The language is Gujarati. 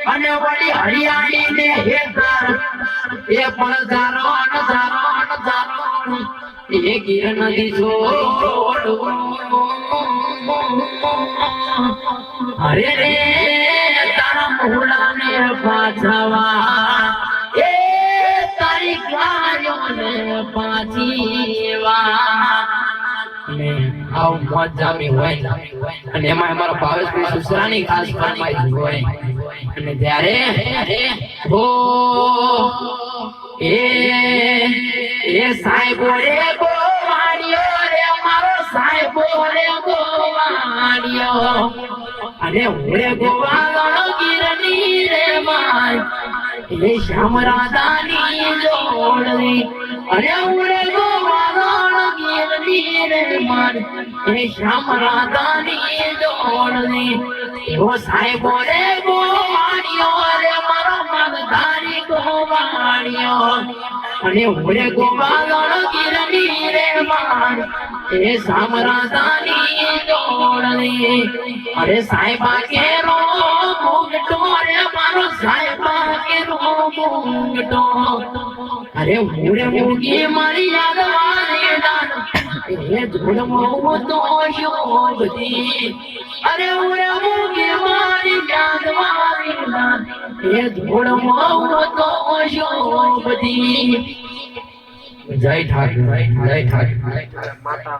અને વળી હરિયાળી ને હેતર એ પણ ધારો એ ગીર નદી છોડવું હરે રે તારા મોહલા ને પાછવા એ તારી ગાયો ને પાછીવા આવ મજા મે હોય અને એમાં અમારા ભાવેશભાઈ સુસરાની ખાસ ફરમાઈ હોય અને ત્યારે હો એ સાહેબો રે ગોવાળિયો રે મારો સાહેબો રે ગોવાળિયો અને ઓરે ગોવાળો ગીરની રે માર એ શ્યામ રાધાની જોડવી અને ઓરે ગોવાળો ગીરની રે માર એ શ્યામ રાધાની જોડવી એવો સાહેબો રે ગોવાળિયો રે મારો મગધારી ગોવાળિયો અને ઓરે ગોવાળો ગીરની રે માર એ શ્યામ રાધાની જોડવી અરે સાહેબા કેરો મુગટો રે મારો સાહેબા કેરો મુગટો અરે ઓરે મુગી મારી યાદવાની દાન એ ધૂળમો તો શોભતી અરે ઓરે મુગી મારી યાદવાની દાન એ ધૂળમો તો શોભતી જય ઠાકર માતા